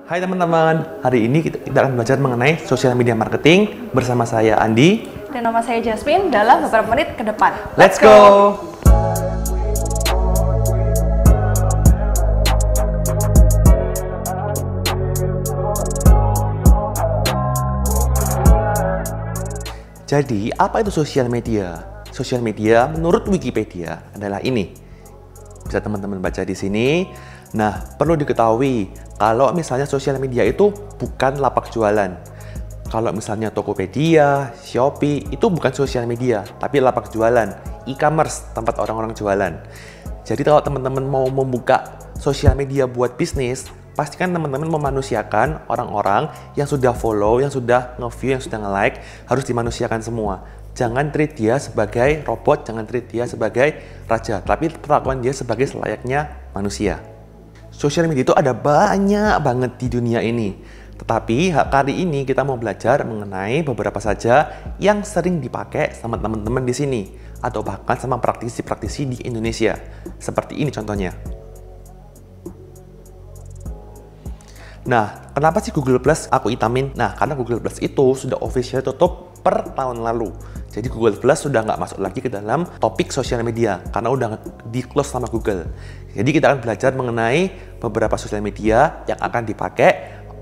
Hai teman-teman, hari ini kita akan belajar mengenai social media marketing bersama saya Andi dan nama saya Jasmine dalam beberapa menit ke depan. Let's go! Jadi, apa itu sosial media? Sosial media menurut Wikipedia adalah ini. Bisa teman-teman baca di sini. Nah, perlu diketahui kalau misalnya sosial media itu bukan lapak jualan. Kalau misalnya Tokopedia, Shopee, itu bukan sosial media, tapi lapak jualan, e-commerce, tempat orang-orang jualan. Jadi kalau teman-teman mau membuka sosial media buat bisnis, pastikan teman-teman memanusiakan orang-orang yang sudah follow, yang sudah nge-view, yang sudah nge-like, harus dimanusiakan semua. Jangan treat dia sebagai robot, jangan treat dia sebagai raja, tapi perlakuan dia sebagai selayaknya manusia. Sosial media itu ada banyak banget di dunia ini. Tetapi kali ini kita mau belajar mengenai beberapa saja yang sering dipakai sama teman-teman di sini atau bahkan sama praktisi-praktisi di Indonesia. Seperti ini contohnya. Nah, kenapa sih Google Plus aku hitamin? Nah, karena Google Plus itu sudah official tutup per tahun lalu. Jadi Google Plus sudah nggak masuk lagi ke dalam topik sosial media karena udah di-close sama Google. Jadi kita akan belajar mengenai beberapa sosial media yang akan dipakai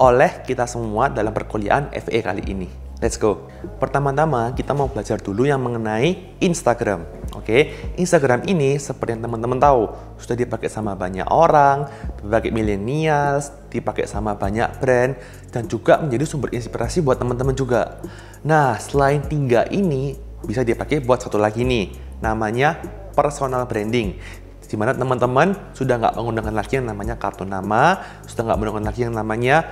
oleh kita semua dalam perkuliahan FE kali ini. Let's go. Pertama-tama kita mau belajar dulu yang mengenai Instagram. Oke, Instagram ini seperti yang teman-teman tahu sudah dipakai sama banyak orang, dipakai millennials, dipakai sama banyak brand, dan juga menjadi sumber inspirasi buat teman-teman juga. Nah, selain 3 ini bisa dipakai buat satu lagi nih, namanya personal branding. Di mana teman-teman sudah nggak menggunakan lagi yang namanya kartu nama, sudah nggak menggunakan lagi yang namanya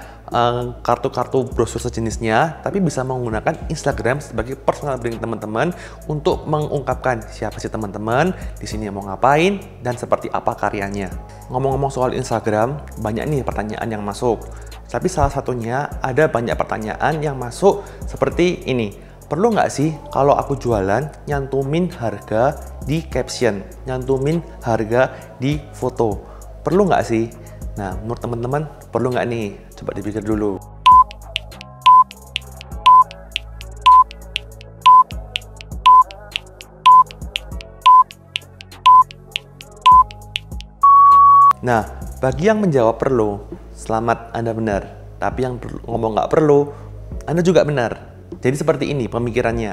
kartu-kartu brosur sejenisnya, tapi bisa menggunakan Instagram sebagai personal branding teman-teman untuk mengungkapkan siapa sih teman-teman, di sini mau ngapain, dan seperti apa karyanya. Ngomong-ngomong soal Instagram, banyak nih pertanyaan yang masuk. Tapi salah satunya ada banyak pertanyaan yang masuk seperti ini. Perlu nggak sih kalau aku jualan nyantumin harga di caption, nyantumin harga di foto? Perlu nggak sih? Nah, menurut teman-teman perlu nggak nih? Coba dipikir dulu. Nah, bagi yang menjawab perlu, selamat, Anda benar. Tapi yang ngomong nggak perlu, Anda juga benar. Jadi seperti ini pemikirannya.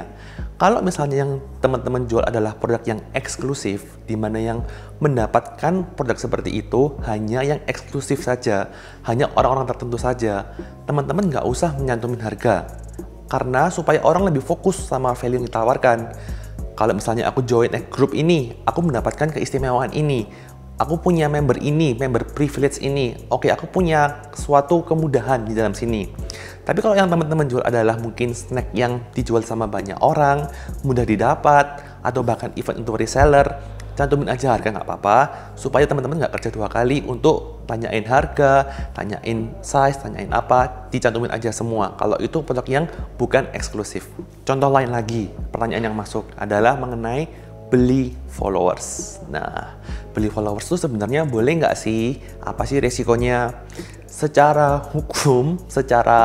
Kalau misalnya yang teman-teman jual adalah produk yang eksklusif, di mana yang mendapatkan produk seperti itu hanya yang eksklusif saja, hanya orang-orang tertentu saja, teman-teman nggak usah menyantumin harga. Karena supaya orang lebih fokus sama value yang ditawarkan. Kalau misalnya aku join grup ini, aku mendapatkan keistimewaan ini. Aku punya member ini, member privilege ini. Oke, aku punya suatu kemudahan di dalam sini. Tapi kalau yang teman-teman jual adalah mungkin snack yang dijual sama banyak orang, mudah didapat, atau bahkan event untuk reseller, cantumin aja harga nggak apa-apa, supaya teman-teman nggak kerja 2 kali untuk tanyain harga, tanyain size, tanyain apa, dicantumin aja semua. Kalau itu produk yang bukan eksklusif. Contoh lain lagi, pertanyaan yang masuk adalah mengenai beli followers. Nah, beli followers itu sebenarnya boleh nggak sih? Apa sih resikonya? Secara hukum, secara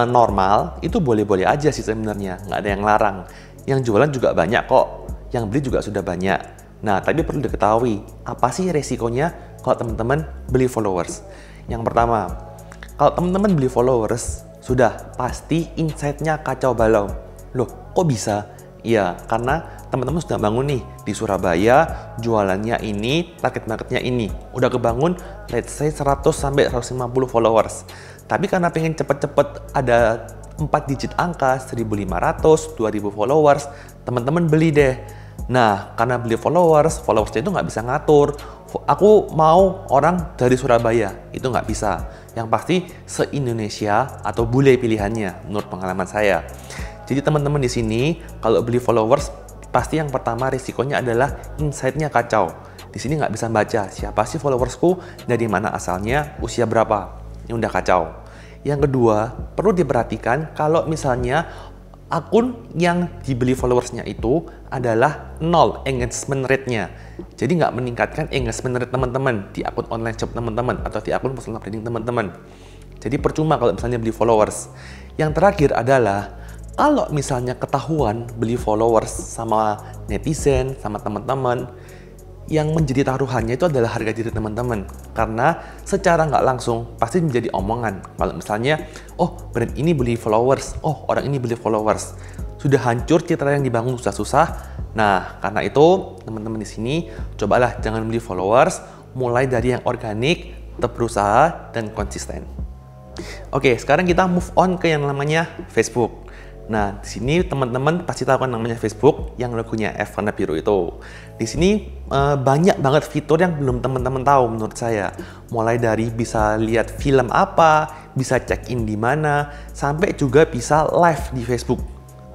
normal, itu boleh-boleh aja sih sebenarnya. Nggak ada yang larang. Yang jualan juga banyak kok. Yang beli juga sudah banyak. Nah, tapi perlu diketahui, apa sih resikonya kalau teman-teman beli followers? Yang pertama, kalau teman-teman beli followers, sudah pasti insight-nya kacau balau. Loh, kok bisa? Iya, karena teman-teman sudah bangun nih di Surabaya, jualannya ini, target marketnya ini. Udah kebangun, let's say 100-150 followers. Tapi karena pengen cepet-cepet ada 4 digit angka, 1.500, 2.000 followers, teman-teman beli deh. Nah, karena beli followersnya itu nggak bisa ngatur. Aku mau orang dari Surabaya, itu nggak bisa. Yang pasti se-Indonesia atau bule pilihannya, menurut pengalaman saya. Jadi teman-teman di sini kalau beli followers pasti yang pertama risikonya adalah insight-nya kacau. Di sini nggak bisa baca siapa sih followersku, dari mana asalnya, usia berapa. Ini udah kacau. Yang kedua, perlu diperhatikan kalau misalnya akun yang dibeli followersnya itu adalah 0 engagement rate-nya. Jadi nggak meningkatkan engagement rate teman-teman di akun online shop teman-teman atau di akun personal branding teman-teman. Jadi percuma kalau misalnya beli followers. Yang terakhir adalah kalau misalnya ketahuan beli followers sama netizen, sama teman-teman, yang menjadi taruhannya itu adalah harga diri teman-teman. Karena secara nggak langsung pasti menjadi omongan. Kalau misalnya, oh brand ini beli followers, oh orang ini beli followers. Sudah hancur citra yang dibangun susah-susah. Nah, karena itu teman-teman di sini cobalah jangan beli followers, mulai dari yang organik, tetap berusaha dan konsisten. Oke, sekarang kita move on ke yang namanya Facebook. Nah, di sini teman-teman pasti tahu kan namanya Facebook yang logonya F warna biru itu. Di sini banyak banget fitur yang belum teman-teman tahu menurut saya. Mulai dari bisa lihat film apa, bisa check-in di mana, sampai juga bisa live di Facebook.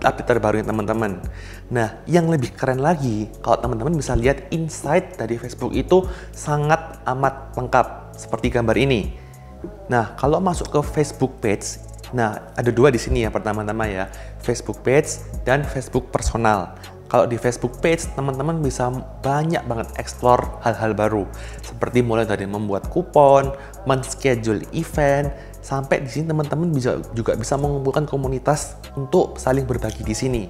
Update terbaru teman-teman. Nah, yang lebih keren lagi, kalau teman-teman bisa lihat insight dari Facebook itu sangat amat lengkap seperti gambar ini. Nah, kalau masuk ke Facebook page, nah ada dua di sini ya, pertama-tama ya, Facebook page dan Facebook personal. Kalau di Facebook page, teman-teman bisa banyak banget explore hal-hal baru, seperti mulai dari membuat kupon, men-schedule event, sampai di sini teman-teman juga bisa mengumpulkan komunitas untuk saling berbagi di sini.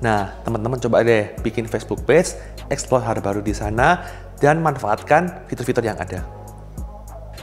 Nah, teman-teman coba deh bikin Facebook page, explore hal baru di sana, dan manfaatkan fitur-fitur yang ada.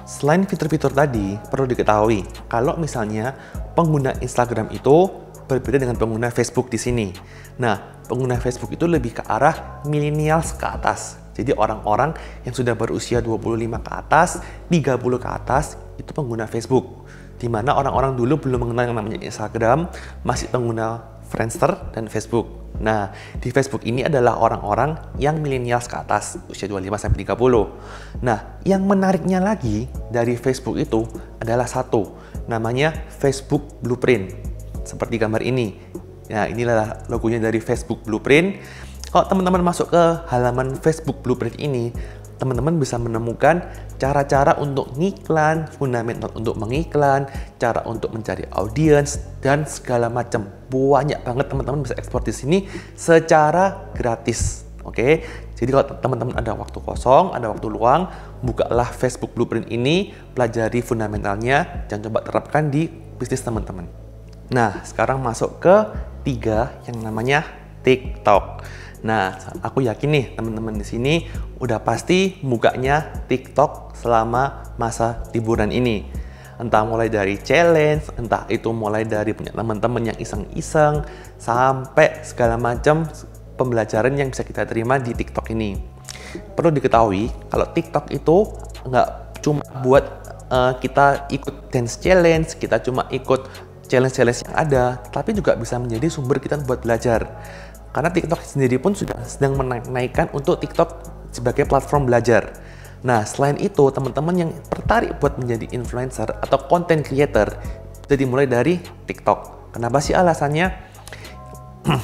Selain fitur-fitur tadi, perlu diketahui kalau misalnya pengguna Instagram itu berbeda dengan pengguna Facebook di sini. Nah, pengguna Facebook itu lebih ke arah millennials ke atas. Jadi orang-orang yang sudah berusia 25 ke atas, 30 ke atas, itu pengguna Facebook. Di mana orang-orang dulu belum mengenal yang namanya Instagram, masih pengguna Friendster dan Facebook. Nah, di Facebook ini adalah orang-orang yang millennials ke atas, usia 25-30. Nah, yang menariknya lagi dari Facebook itu adalah satu, namanya Facebook Blueprint. Seperti gambar ini. Nah, inilah logonya dari Facebook Blueprint. Kalau teman-teman masuk ke halaman Facebook Blueprint ini, teman-teman bisa menemukan cara-cara untuk ngiklan, fundamental untuk mengiklan, cara untuk mencari audiens, dan segala macam. Banyak banget teman-teman bisa ekspor di sini secara gratis. Oke, jadi kalau teman-teman ada waktu kosong, ada waktu luang, bukalah Facebook Blueprint ini, pelajari fundamentalnya, dan coba terapkan di bisnis teman-teman. Nah, sekarang masuk ke 3 yang namanya TikTok. Nah, aku yakin nih teman-teman di sini udah pasti bukanya TikTok selama masa liburan ini. Entah mulai dari challenge, entah itu mulai dari punya teman-teman yang iseng-iseng, sampai segala macam pembelajaran yang bisa kita terima di TikTok ini. Perlu diketahui kalau TikTok itu nggak cuma buat kita ikut dance challenge, kita cuma ikut challenge-challenge yang ada, tapi juga bisa menjadi sumber kita buat belajar. Karena TikTok sendiri pun sudah sedang menaikkan untuk TikTok sebagai platform belajar. Nah, selain itu, teman-teman yang tertarik buat menjadi influencer atau content creator, jadi mulai dari TikTok. Kenapa sih alasannya?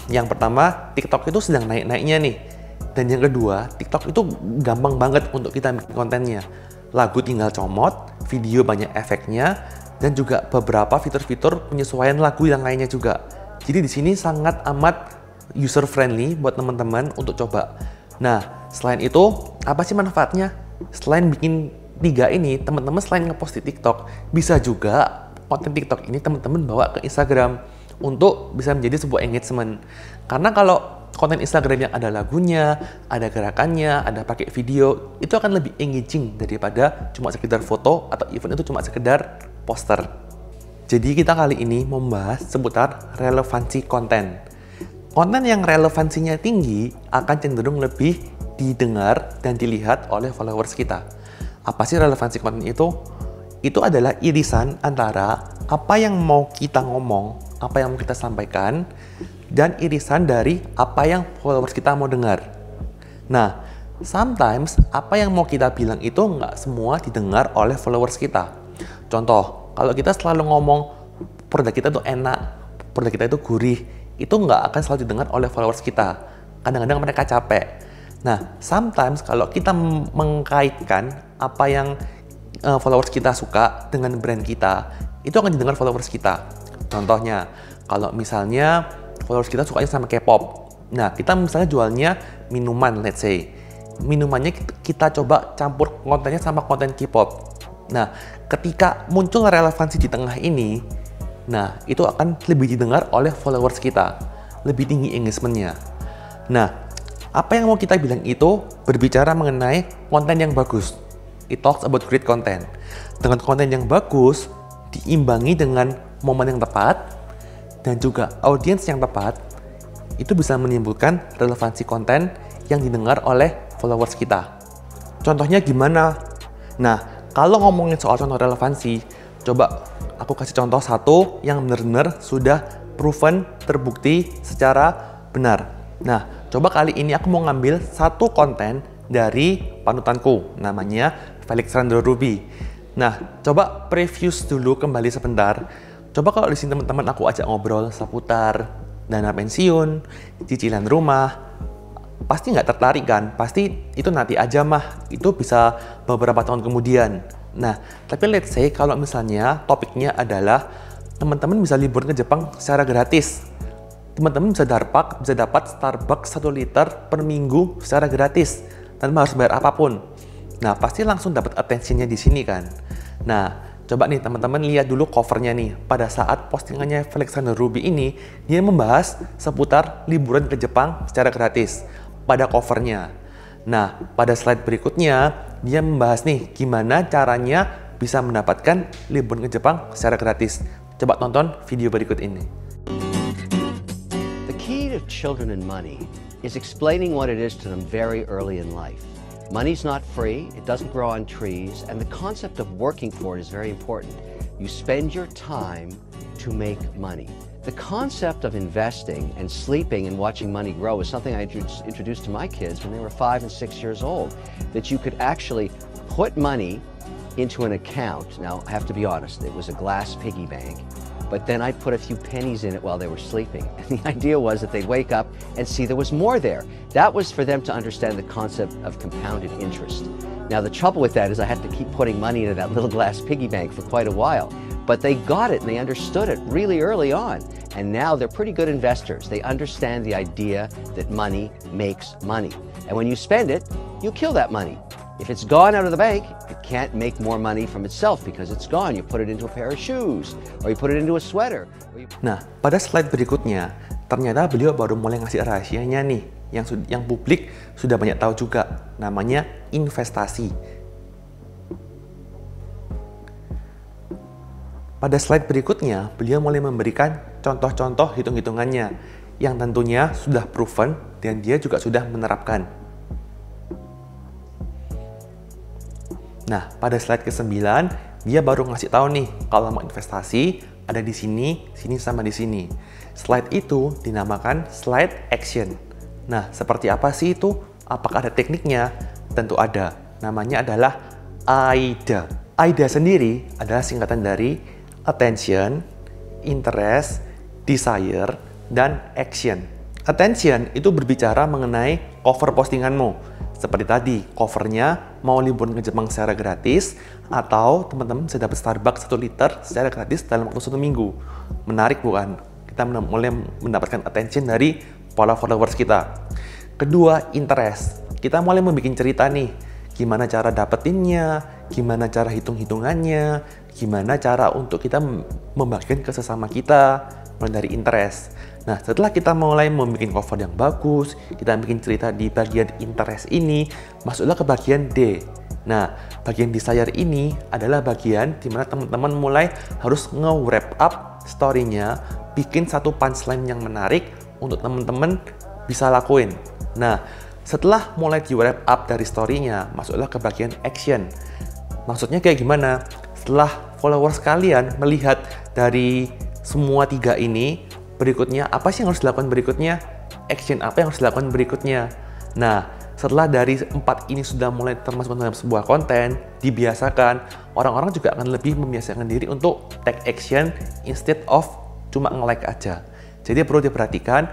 Yang pertama, TikTok itu sedang naik-naiknya nih. Dan yang kedua, TikTok itu gampang banget untuk kita bikin kontennya. Lagu tinggal comot, video banyak efeknya, dan juga beberapa fitur-fitur penyesuaian lagu yang lainnya juga. Jadi di sini sangat amat user friendly buat teman-teman untuk coba. Nah, selain itu, apa sih manfaatnya? Selain bikin 3 ini, teman-teman selain ngepost di TikTok, bisa juga konten TikTok ini teman-teman bawa ke Instagram untuk bisa menjadi sebuah engagement. Karena kalau konten Instagram yang ada lagunya, ada gerakannya, ada pakai video, itu akan lebih engaging daripada cuma sekedar foto atau event itu cuma sekedar poster. Jadi kita kali ini membahas seputar relevansi konten. Konten yang relevansinya tinggi akan cenderung lebih didengar dan dilihat oleh followers kita. Apa sih relevansi konten itu? Itu adalah irisan antara apa yang mau kita ngomong, apa yang mau kita sampaikan, dan irisan dari apa yang followers kita mau dengar. Nah, sometimes apa yang mau kita bilang itu nggak semua didengar oleh followers kita. Contoh, kalau kita selalu ngomong produk kita tuh enak, produk kita itu gurih, itu nggak akan selalu didengar oleh followers kita. Kadang-kadang mereka capek. Nah, sometimes kalau kita mengkaitkan apa yang followers kita suka dengan brand kita, itu akan didengar followers kita. Contohnya, kalau misalnya followers kita sukanya sama K-pop. Nah, kita misalnya jualnya minuman, let's say. Minumannya kita coba campur kontennya sama konten K-pop. Nah, ketika muncul relevansi di tengah ini, nah itu akan lebih didengar oleh followers kita, lebih tinggi engagement-nya. Nah, apa yang mau kita bilang itu berbicara mengenai konten yang bagus. It talks about great content. Dengan konten yang bagus, diimbangi dengan momen yang tepat, dan juga audiens yang tepat, itu bisa menimbulkan relevansi konten yang didengar oleh followers kita. Contohnya gimana? Nah, kalau ngomongin soal contoh relevansi, coba aku kasih contoh satu yang benar-benar sudah proven, terbukti secara benar. Nah, coba kali ini aku mau ngambil satu konten dari panutanku, namanya Felix Randall Ruby. Nah, coba preview dulu kembali sebentar. Coba kalau di sini teman-teman aku ajak ngobrol seputar dana pensiun, cicilan rumah, pasti nggak tertarik kan? Pasti itu nanti aja mah, itu bisa beberapa tahun kemudian. Nah, tapi let's say kalau misalnya topiknya adalah teman-teman bisa liburan ke Jepang secara gratis. Teman-teman bisa dapat Starbucks 1 liter per minggu secara gratis, tanpa harus bayar apapun. Nah, pasti langsung dapat attention-nya di sini kan? Nah, coba nih teman-teman lihat dulu covernya nih. Pada saat postingannya Felix Randall Ruby ini, dia membahas seputar liburan ke Jepang secara gratis pada covernya. Nah, pada slide berikutnya, dia membahas nih gimana caranya bisa mendapatkan liburan ke Jepang secara gratis. Coba tonton video berikut ini. The key to children and money is explaining what it is to them very early in life. Money's not free, it doesn't grow on trees, and the concept of working for it is very important. You spend your time to make money. The concept of investing and sleeping and watching money grow is something I introduced to my kids when they were 5 and 6 years old, that you could actually put money into an account. Now, I have to be honest, it was a glass piggy bank, but then I'd put a few pennies in it while they were sleeping. And the idea was that they'd wake up and see there was more there. That was for them to understand the concept of compounded interest. Now, the trouble with that is I had to keep putting money into that little glass piggy bank for quite a while. But they got it and they understood it really early on. And now they're pretty good investors. They understand the idea that money makes money. And when you spend it, you kill that money. If it's gone out of the bank, it can't make more money from itself because it's gone. You put it into a pair of shoes, or you put it into a sweater. Nah, pada slide berikutnya, ternyata beliau baru mulai ngasih rahasianya nih, yang publik sudah banyak tahu juga, namanya investasi. Pada slide berikutnya, beliau mulai memberikan contoh-contoh hitung-hitungannya yang tentunya sudah proven dan dia juga sudah menerapkan. Nah, pada slide ke-9, dia baru ngasih tahu nih, kalau mau investasi, ada di sini, sama di sini. Slide itu dinamakan slide action. Nah, seperti apa sih itu? Apakah ada tekniknya? Tentu ada. Namanya adalah AIDA. AIDA sendiri adalah singkatan dari attention, interest, desire, dan action. Attention itu berbicara mengenai cover postinganmu. Seperti tadi, covernya mau liburan ke Jepang secara gratis, atau teman-teman bisa dapat Starbucks 1 liter secara gratis dalam waktu 1 minggu. Menarik bukan? Kita mulai mendapatkan attention dari para followers kita. Kedua, interest. Kita mulai membuat cerita nih, gimana cara dapetinnya, gimana cara hitung-hitungannya, gimana cara untuk kita membagikan ke sesama kita, mulai dari interest. Nah, setelah kita mulai membuat cover yang bagus, kita bikin cerita di bagian interest ini, masuklah ke bagian D. Nah, bagian desire ini adalah bagian di mana teman-teman mulai harus nge-wrap up story-nya, bikin satu punchline yang menarik untuk teman-teman bisa lakuin. Nah, setelah mulai di-wrap up dari story-nya, masuklah ke bagian action. Maksudnya kayak gimana? Setelah followers kalian melihat dari semua 3 ini, berikutnya apa sih yang harus dilakukan berikutnya? Action apa yang harus dilakukan berikutnya? Nah, setelah dari 4 ini sudah mulai termasuk dalam sebuah konten, dibiasakan, orang-orang juga akan lebih membiasakan diri untuk take action instead of cuma nge-like aja. Jadi perlu diperhatikan,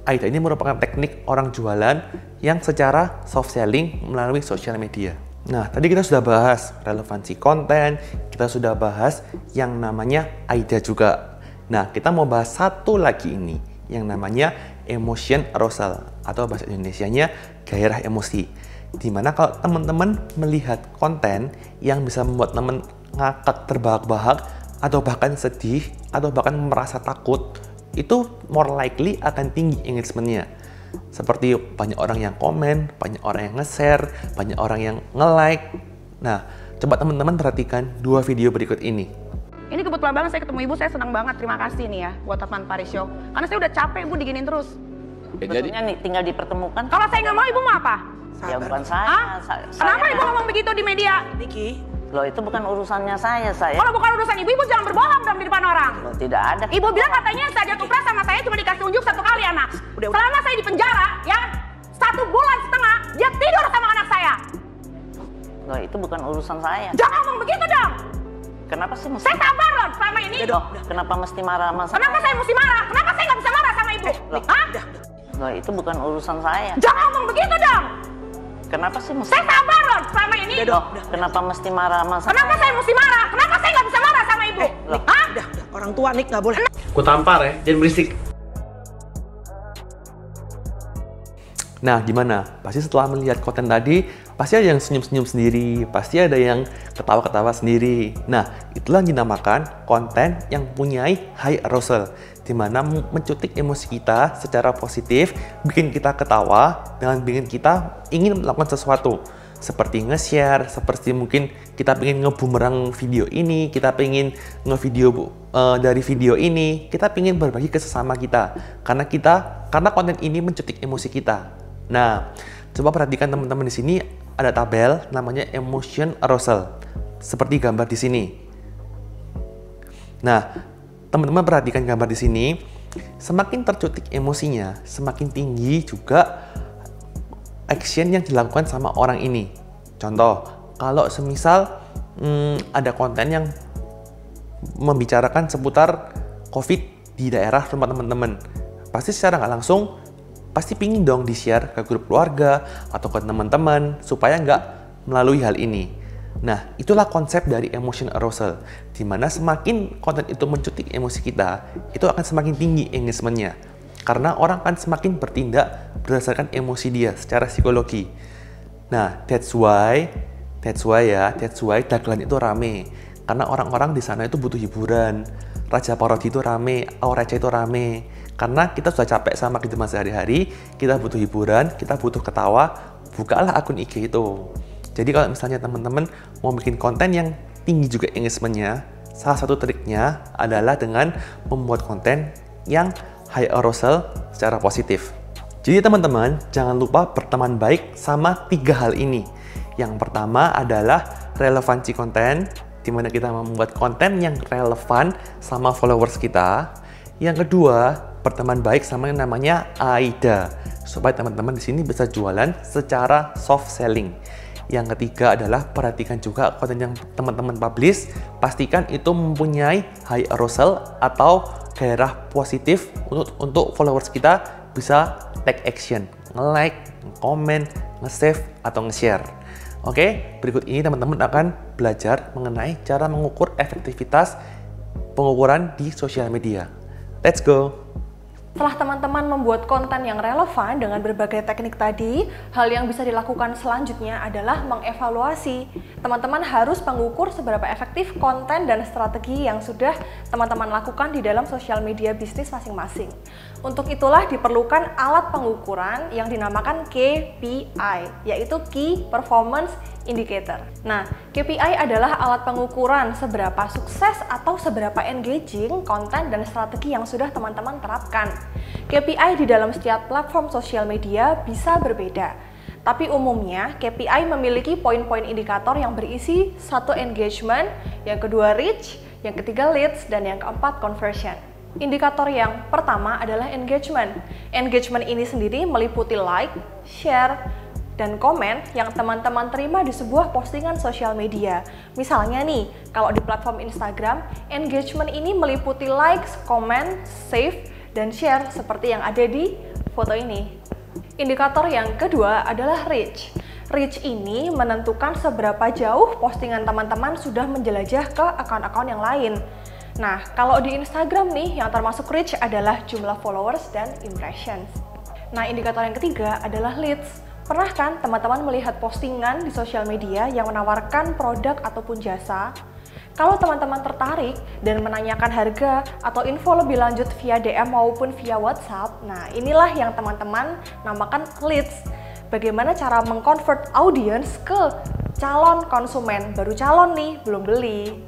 AIDA ini merupakan teknik orang jualan yang secara soft selling melalui sosial media. Nah, tadi kita sudah bahas relevansi konten, kita sudah bahas yang namanya AIDA juga. Nah, kita mau bahas satu lagi ini, yang namanya emotion arousal, atau bahasa Indonesianya gairah emosi. Dimana kalau teman-teman melihat konten yang bisa membuat teman ngakak, terbahak-bahak, atau bahkan sedih, atau bahkan merasa takut, itu more likely akan tinggi engagementnya. Seperti banyak orang yang komen, banyak orang yang nge-share, banyak orang yang nge-like. Nah, coba teman-teman perhatikan 2 video berikut ini. Ini kebetulan banget saya ketemu ibu, saya senang banget. Terima kasih nih ya buat Tatman Paris Show. Karena saya udah capek ibu diginin terus. Sebetulnya nih tinggal dipertemukan. Kalau saya nggak mau, ibu mau apa? Ya bukan saya. Hah? Kenapa ibu ngomong begitu di media? Niki, Loh itu bukan urusannya saya. Kalau bukan urusan ibu, ibu jangan berbohong dong di depan orang. Loh, tidak ada. Ibu bilang katanya Sajat Upra sama saya cuma dikasih unjuk 1 kali anak. Selama saya di penjara, ya 1 bulan setengah, dia tidur sama anak saya. Loh itu bukan urusan saya. Jangan ngomong begitu dong. Kenapa sih mesti? Saya sabar loh selama ini. Loh, kenapa mesti marah sama saya? Kenapa saya mesti marah? Kenapa saya nggak bisa marah sama ibu? Hah? Loh itu bukan urusan saya. Jangan ngomong begitu dong. Kenapa sih mesti? Saya sabar loh selama ini. Loh, kenapa mesti marah sama saya? Kenapa saya mesti marah? Kenapa saya nggak bisa marah sama ibu? Hah? udah. Orang tua Nik nggak boleh. Ku tampar ya, jangan berisik. Nah, gimana? Pasti setelah melihat konten tadi, pasti ada yang senyum-senyum sendiri, pasti ada yang ketawa-ketawa sendiri. Nah, itulah yang dinamakan konten yang mempunyai high arousal, di mana mencutik emosi kita secara positif, bikin kita ketawa, dan bikin kita ingin melakukan sesuatu. Seperti nge-share, seperti mungkin kita pengen ngebumerang video ini, kita pengen ngevideo dari video ini, kita pengen berbagi ke sesama kita. Karena konten ini mencutik emosi kita. Nah, coba perhatikan teman-teman di sini ada tabel namanya emotion arousal. Seperti gambar di sini. Nah, teman-teman perhatikan gambar di sini, semakin tercutik emosinya, semakin tinggi juga action yang dilakukan sama orang ini. Contoh, kalau semisal ada konten yang membicarakan seputar COVID di daerah rumah teman-teman, pasti secara nggak langsung pasti pingin dong di-share ke grup keluarga atau ke teman-teman supaya nggak melalui hal ini. Nah, itulah konsep dari emotion arousal, di mana semakin konten itu mencutik emosi kita, itu akan semakin tinggi engagementnya. Karena orang akan semakin bertindak berdasarkan emosi dia secara psikologi. Nah, that's why dagelan itu rame. Karena orang-orang di sana itu butuh hiburan. Raja Parodi itu rame, Auraca itu rame. Karena kita sudah capek sama kehidupan sehari-hari, kita butuh hiburan, kita butuh ketawa, bukalah akun IG itu. Jadi kalau misalnya teman-teman mau bikin konten yang tinggi juga engagementnya, salah satu triknya adalah dengan membuat konten yang high arousal secara positif. Jadi teman-teman, jangan lupa berteman baik sama 3 hal ini. Yang pertama adalah relevansi konten, di mana kita membuat konten yang relevan sama followers kita. Yang kedua, berteman baik sama yang namanya AIDA, supaya teman-teman di sini bisa jualan secara soft selling. Yang ketiga adalah perhatikan juga konten yang teman-teman publish, pastikan itu mempunyai high arousal atau gairah positif untuk followers kita bisa take action, nge-like, nge-comment, nge-save, atau nge-share. Oke, berikut ini teman-teman akan belajar mengenai cara mengukur efektivitas pengukuran di sosial media. Let's go! Setelah teman-teman membuat konten yang relevan dengan berbagai teknik tadi, hal yang bisa dilakukan selanjutnya adalah mengevaluasi. Teman-teman harus mengukur seberapa efektif konten dan strategi yang sudah teman-teman lakukan di dalam sosial media bisnis masing-masing. Untuk itulah diperlukan alat pengukuran yang dinamakan KPI, yaitu Key Performance Indicator. Nah, KPI adalah alat pengukuran seberapa sukses atau seberapa engaging konten dan strategi yang sudah teman-teman terapkan. KPI di dalam setiap platform sosial media bisa berbeda. Tapi umumnya KPI memiliki poin-poin indikator yang berisi 1 engagement, yang kedua reach, yang ketiga leads, dan yang keempat conversion. Indikator yang pertama adalah engagement. Engagement ini sendiri meliputi like, share, dan komen yang teman-teman terima di sebuah postingan sosial media. Misalnya nih, kalau di platform Instagram, engagement ini meliputi likes, komen, save, dan share seperti yang ada di foto ini. Indikator yang kedua adalah reach. Reach ini menentukan seberapa jauh postingan teman-teman sudah menjelajah ke akun-akun yang lain. Nah, kalau di Instagram nih, yang termasuk reach adalah jumlah followers dan impressions. Nah, indikator yang ketiga adalah leads. Pernah kan teman-teman melihat postingan di sosial media yang menawarkan produk ataupun jasa? Kalau teman-teman tertarik dan menanyakan harga atau info lebih lanjut via DM maupun via WhatsApp, nah inilah yang teman-teman namakan leads. Bagaimana cara mengconvert audience ke calon konsumen, baru calon nih, belum beli.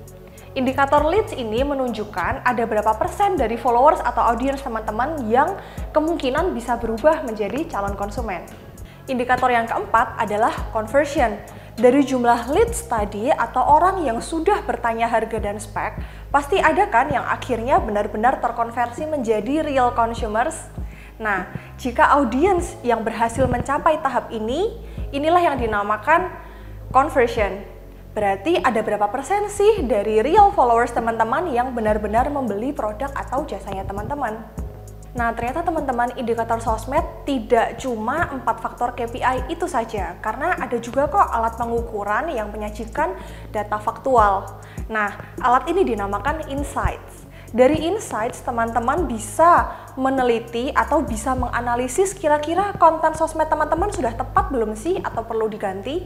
Indikator leads ini menunjukkan ada berapa persen dari followers atau audience teman-teman yang kemungkinan bisa berubah menjadi calon konsumen. Indikator yang keempat adalah conversion. Dari jumlah leads tadi atau orang yang sudah bertanya harga dan spek, pasti ada kan yang akhirnya benar-benar terkonversi menjadi real consumers? Nah, jika audience yang berhasil mencapai tahap ini, inilah yang dinamakan conversion. Berarti ada berapa persen sih dari real followers teman-teman yang benar-benar membeli produk atau jasanya teman-teman? Nah, ternyata teman-teman, indikator sosmed tidak cuma 4 faktor KPI itu saja, karena ada juga kok alat pengukuran yang menyajikan data faktual. Nah, alat ini dinamakan insights. Dari insights, teman-teman bisa meneliti atau bisa menganalisis kira-kira konten sosmed teman-teman sudah tepat belum sih atau perlu diganti.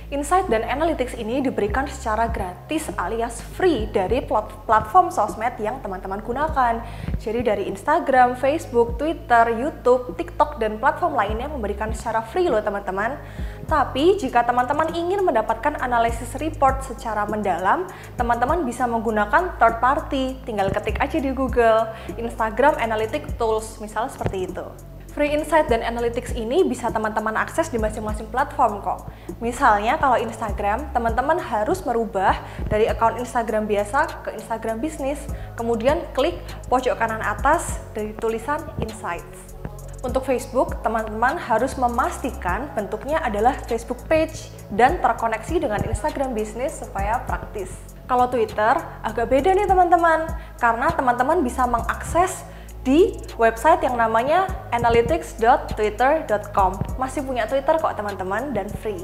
Insight dan analytics ini diberikan secara gratis alias free dari platform sosmed yang teman-teman gunakan. Jadi dari Instagram, Facebook, Twitter, YouTube, TikTok, dan platform lainnya memberikan secara free loh teman-teman. Tapi jika teman-teman ingin mendapatkan analisis report secara mendalam, teman-teman bisa menggunakan third party. Tinggal ketik aja di Google, Instagram Analytics Tools, misalnya seperti itu. Free Insight dan Analytics ini bisa teman-teman akses di masing-masing platform kok. Misalnya kalau Instagram, teman-teman harus merubah dari akun Instagram biasa ke Instagram bisnis, kemudian klik pojok kanan atas dari tulisan Insights. Untuk Facebook, teman-teman harus memastikan bentuknya adalah Facebook page dan terkoneksi dengan Instagram bisnis supaya praktis. Kalau Twitter, agak beda nih teman-teman, karena teman-teman bisa mengakses di website yang namanya analytics.twitter.com. Masih punya Twitter kok teman-teman dan free.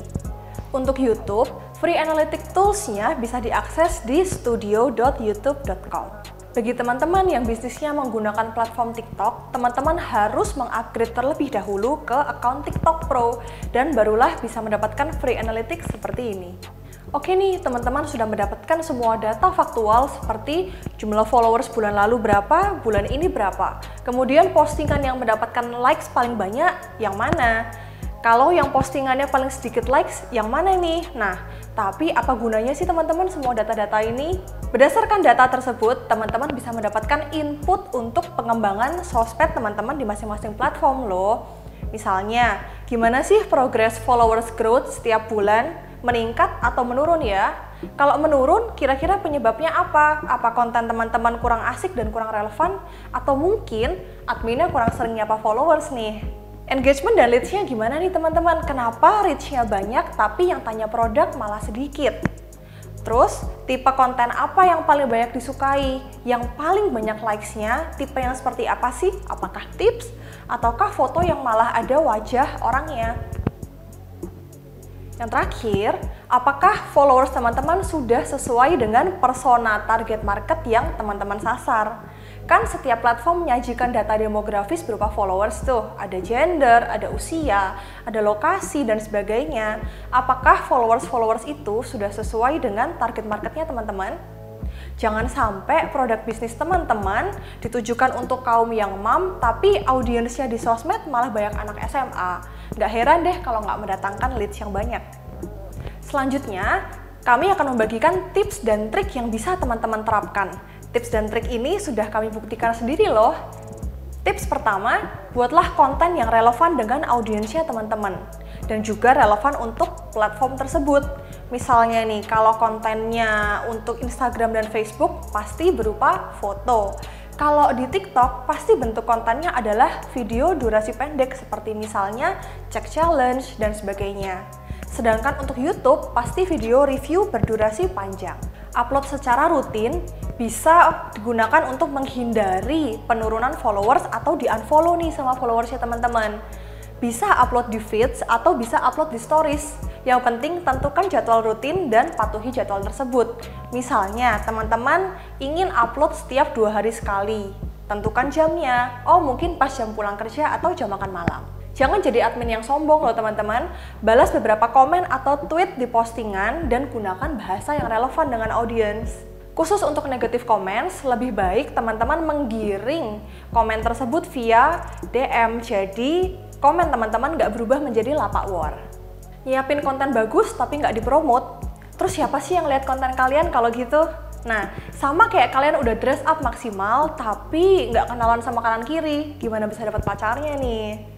Untuk YouTube, free analytics tools-nya bisa diakses di studio.youtube.com. Bagi teman-teman yang bisnisnya menggunakan platform TikTok, teman-teman harus mengupgrade terlebih dahulu ke account TikTok Pro dan barulah bisa mendapatkan free analytics seperti ini. Oke nih, teman-teman sudah mendapatkan semua data faktual seperti jumlah followers bulan lalu berapa, bulan ini berapa. Kemudian postingan yang mendapatkan likes paling banyak yang mana? Kalau yang postingannya paling sedikit likes, yang mana nih? Nah, tapi apa gunanya sih teman-teman semua data-data ini? Berdasarkan data tersebut, teman-teman bisa mendapatkan input untuk pengembangan sosmed teman-teman di masing-masing platform loh. Misalnya, gimana sih progress followers growth setiap bulan? Meningkat atau menurun ya? Kalau menurun, kira-kira penyebabnya apa? Apa konten teman-teman kurang asik dan kurang relevan? Atau mungkin adminnya kurang sering nyapa followers nih? Engagement dan leads-nya gimana nih teman-teman? Kenapa reach-nya banyak tapi yang tanya produk malah sedikit? Terus, tipe konten apa yang paling banyak disukai? Yang paling banyak likes-nya, tipe yang seperti apa sih? Apakah tips? Ataukah foto yang malah ada wajah orangnya? Yang terakhir, apakah followers teman-teman sudah sesuai dengan persona target market yang teman-teman sasar? Kan setiap platform menyajikan data demografis berupa followers tuh, ada gender, ada usia, ada lokasi, dan sebagainya. Apakah followers itu sudah sesuai dengan target marketnya teman-teman? Jangan sampai produk bisnis teman-teman ditujukan untuk kaum yang mom, tapi audiensnya di sosmed malah banyak anak SMA. Nggak heran deh kalau nggak mendatangkan leads yang banyak. Selanjutnya, kami akan membagikan tips dan trik yang bisa teman-teman terapkan. Tips dan trik ini sudah kami buktikan sendiri loh. Tips pertama, buatlah konten yang relevan dengan audiensnya teman-teman dan juga relevan untuk platform tersebut. Misalnya nih, kalau kontennya untuk Instagram dan Facebook pasti berupa foto. Kalau di TikTok, pasti bentuk kontennya adalah video durasi pendek seperti misalnya cek challenge dan sebagainya. Sedangkan untuk YouTube, pasti video review berdurasi panjang. Upload secara rutin bisa digunakan untuk menghindari penurunan followers atau di-unfollow nih sama followersnya teman-teman. Bisa upload di feeds atau bisa upload di stories. Yang penting tentukan jadwal rutin dan patuhi jadwal tersebut. Misalnya, teman-teman ingin upload setiap 2 hari sekali. Tentukan jamnya. Oh, mungkin pas jam pulang kerja atau jam makan malam. Jangan jadi admin yang sombong loh teman-teman. Balas beberapa komen atau tweet di postingan dan gunakan bahasa yang relevan dengan audiens. Khusus untuk negatif comments, lebih baik teman-teman menggiring komen tersebut via DM. Jadi komen teman-teman nggak berubah menjadi lapak war. Nyiapin konten bagus tapi nggak dipromot. Terus siapa sih yang lihat konten kalian kalau gitu? Nah, sama kayak kalian udah dress up maksimal tapi nggak kenalan sama kanan kiri. Gimana bisa dapat pacarnya nih?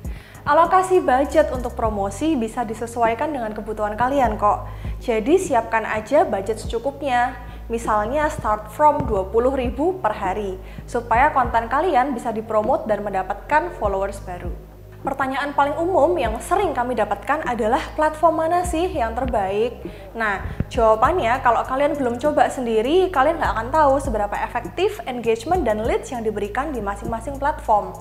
Alokasi budget untuk promosi bisa disesuaikan dengan kebutuhan kalian kok. Jadi siapkan aja budget secukupnya. Misalnya start from 20.000 per hari, supaya konten kalian bisa dipromot dan mendapatkan followers baru. Pertanyaan paling umum yang sering kami dapatkan adalah platform mana sih yang terbaik? Nah, jawabannya kalau kalian belum coba sendiri, kalian nggak akan tahu seberapa efektif engagement dan leads yang diberikan di masing-masing platform.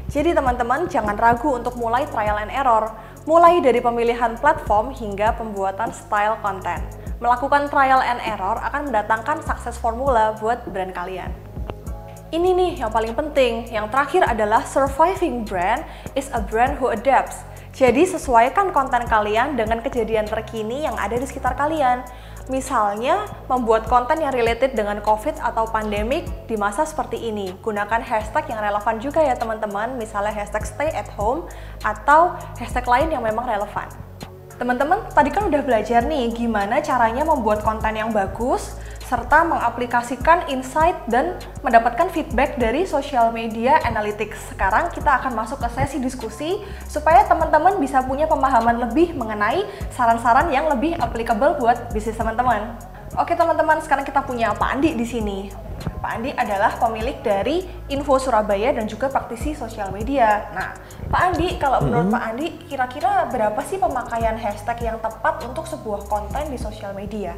Jadi teman-teman jangan ragu untuk mulai trial and error, mulai dari pemilihan platform hingga pembuatan style konten. Melakukan trial and error akan mendatangkan sukses formula buat brand kalian. Ini nih yang paling penting. Yang terakhir adalah surviving brand is a brand who adapts. Jadi sesuaikan konten kalian dengan kejadian terkini yang ada di sekitar kalian. Misalnya membuat konten yang related dengan COVID atau pandemik di masa seperti ini. Gunakan hashtag yang relevan juga ya teman-teman, misalnya hashtag stay at home atau hashtag lain yang memang relevan. Teman-teman, tadi kan udah belajar nih gimana caranya membuat konten yang bagus, serta mengaplikasikan insight dan mendapatkan feedback dari social media analytics. Sekarang kita akan masuk ke sesi diskusi supaya teman-teman bisa punya pemahaman lebih mengenai saran-saran yang lebih applicable buat bisnis teman-teman. Oke teman-teman, sekarang kita punya Pak Andi di sini. Pak Andi adalah pemilik dari Info Surabaya dan juga praktisi sosial media. Nah, Pak Andi, kalau menurut Pak Andi, kira-kira berapa sih pemakaian hashtag yang tepat untuk sebuah konten di sosial media?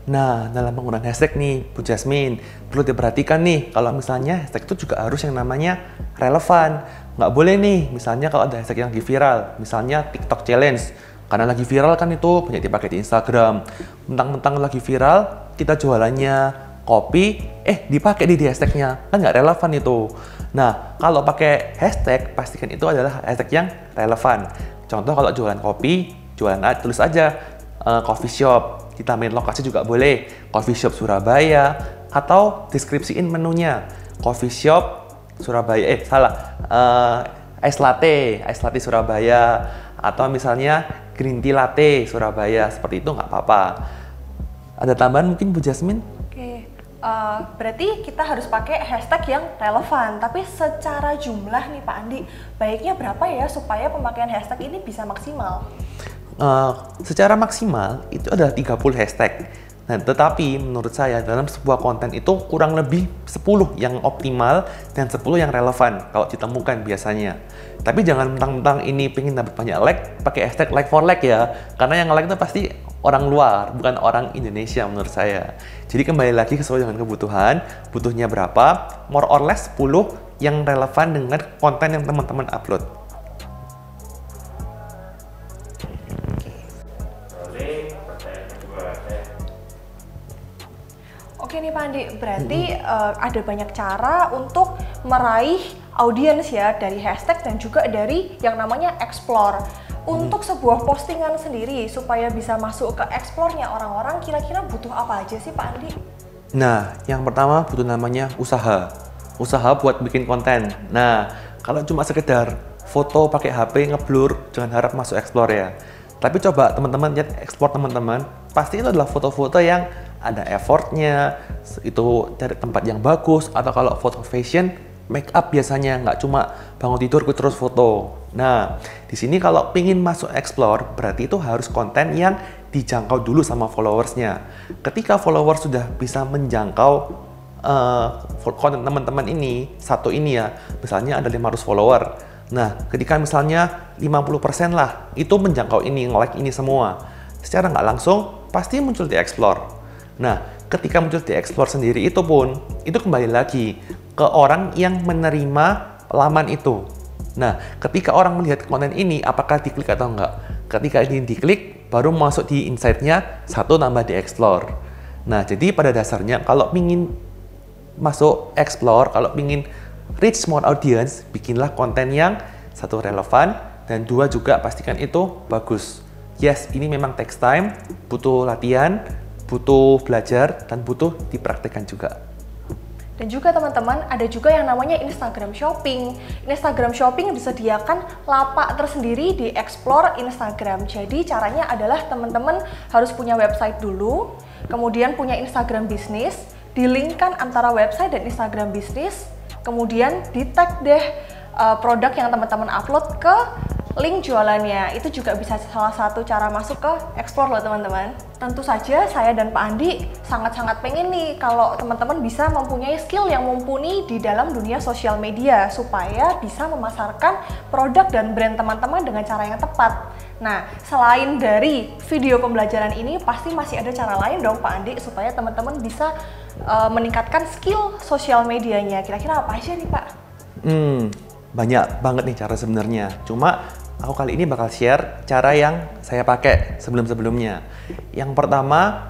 Nah, dalam penggunaan hashtag nih, Bu Jasmine, perlu diperhatikan nih, kalau misalnya hashtag itu juga harus yang namanya relevan. Nggak boleh nih, misalnya kalau ada hashtag yang lagi viral, misalnya TikTok Challenge, karena lagi viral kan itu banyak dipakai di Instagram. Mentang-mentang lagi viral, kita jualannya kopi, dipakai di hashtagnya, kan nggak relevan itu. Nah, kalau pakai hashtag, pastikan itu adalah hashtag yang relevan. Contoh kalau jualan kopi, tulis aja coffee shop, ditambahin lokasi juga boleh, coffee shop Surabaya, atau deskripsiin menunya, coffee shop Surabaya, ice latte Surabaya, atau misalnya green tea latte Surabaya, seperti itu nggak apa-apa. Ada tambahan mungkin Bu Jasmine? Berarti kita harus pakai hashtag yang relevan, tapi secara jumlah nih Pak Andi, baiknya berapa ya supaya pemakaian hashtag ini bisa maksimal? Secara maksimal itu adalah 30 hashtag. Nah, tetapi menurut saya dalam sebuah konten itu kurang lebih 10 yang optimal dan 10 yang relevan kalau ditemukan biasanya. Tapi jangan mentang-mentang ini pengen dapat banyak like, pakai hashtag like for like ya. Karena yang like itu pasti orang luar, bukan orang Indonesia menurut saya. Jadi kembali lagi sesuai dengan kebutuhan, butuhnya berapa, more or less 10 yang relevan dengan konten yang teman-teman upload. Oke nih Pak Andi, berarti ada banyak cara untuk meraih audiens ya dari hashtag dan juga dari yang namanya explore. Untuk sebuah postingan sendiri supaya bisa masuk ke explore-nya orang-orang, kira-kira butuh apa aja sih Pak Andi? Nah, yang pertama butuh namanya usaha. Usaha buat bikin konten. Nah, kalau cuma sekedar foto pakai HP ngeblur, jangan harap masuk explore ya. Tapi coba teman-teman lihat explore teman-teman, pasti itu adalah foto-foto yang ada effortnya, itu dari tempat yang bagus, atau kalau foto fashion, make up biasanya, nggak cuma bangun tidur terus foto. Nah, di sini kalau pingin masuk explore, berarti itu harus konten yang dijangkau dulu sama followersnya. Ketika followers sudah bisa menjangkau konten teman-teman ini, satu ini ya, misalnya ada 500 follower. Nah, ketika misalnya 50% lah, itu menjangkau ini, nge-like ini semua. Secara nggak langsung, pasti muncul di explore. Nah, ketika muncul di explore sendiri itu pun, itu kembali lagi ke orang yang menerima laman itu. Nah, ketika orang melihat konten ini, apakah diklik atau enggak? Ketika ini diklik, baru masuk di insight-nya, satu nambah di explore. Nah, jadi pada dasarnya kalau ingin masuk explore, kalau ingin reach more audience, bikinlah konten yang satu relevan, Dan 2 juga pastikan itu bagus. Yes, ini memang takes time, butuh latihan, butuh belajar, dan butuh dipraktekkan juga. Dan juga teman-teman, ada juga yang namanya Instagram Shopping. Instagram Shopping disediakan lapak tersendiri di Explore Instagram. Jadi caranya adalah teman-teman harus punya website dulu, kemudian punya Instagram bisnis, di-linkkan antara website dan Instagram bisnis, kemudian di-tag deh produk yang teman-teman upload ke link jualannya. Itu juga bisa salah satu cara masuk ke Explore loh teman-teman. Tentu saja saya dan Pak Andi sangat-sangat pengen nih kalau teman-teman bisa mempunyai skill yang mumpuni di dalam dunia sosial media supaya bisa memasarkan produk dan brand teman-teman dengan cara yang tepat. Nah, selain dari video pembelajaran ini pasti masih ada cara lain dong Pak Andi supaya teman-teman bisa meningkatkan skill sosial medianya. Kira-kira apa aja nih Pak? Banyak banget nih cara sebenarnya. Cuma aku kali ini bakal share cara yang saya pakai sebelum-sebelumnya. Yang pertama,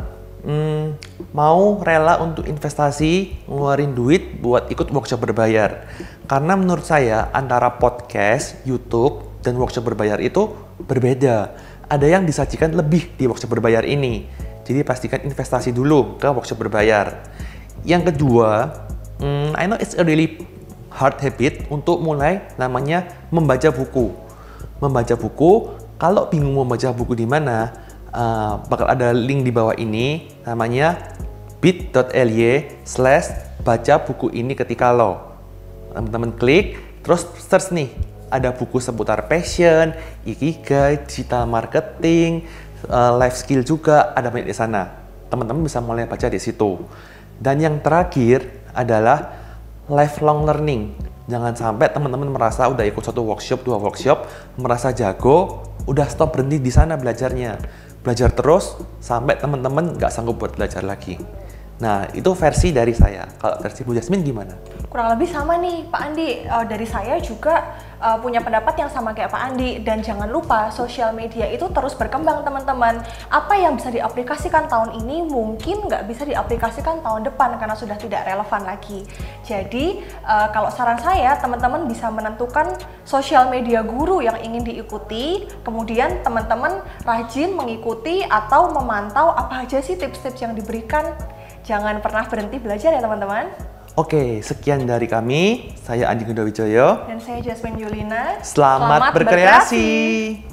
mau rela untuk investasi, ngeluarin duit buat ikut workshop berbayar. Karena menurut saya antara podcast, YouTube, dan workshop berbayar itu berbeda. Ada yang disajikan lebih di workshop berbayar ini. Jadi pastikan investasi dulu ke workshop berbayar. Yang kedua, I know it's a really hard habit untuk mulai namanya membaca buku. Membaca buku, kalau bingung membaca buku di mana, bakal ada link di bawah ini namanya bit.ly/baca buku ini ketika lo. Teman-teman klik, terus search nih, ada buku seputar passion, ikigai, digital marketing, life skill juga, ada banyak di sana. Teman-teman bisa mulai baca di situ. Dan yang terakhir adalah lifelong learning. Jangan sampai teman-teman merasa udah ikut 1 workshop, 2 workshop, merasa jago, udah stop berhenti di sana belajarnya. Belajar terus sampai teman-teman nggak sanggup buat belajar lagi. Nah, itu versi dari saya. Kalau versi Bu Jasmine gimana? Kurang lebih sama nih Pak Andi. Dari saya juga punya pendapat yang sama kayak Pak Andi. Dan jangan lupa, sosial media itu terus berkembang teman-teman. Apa yang bisa diaplikasikan tahun ini mungkin nggak bisa diaplikasikan tahun depan karena sudah tidak relevan lagi. Jadi kalau saran saya, teman-teman bisa menentukan sosial media guru yang ingin diikuti. Kemudian teman-teman rajin mengikuti atau memantau apa aja sih tips-tips yang diberikan. Jangan pernah berhenti belajar ya teman-teman. Oke, sekian dari kami. Saya Andi Gundawijoyo. Dan saya Jasmine Yulina. Selamat berkreasi.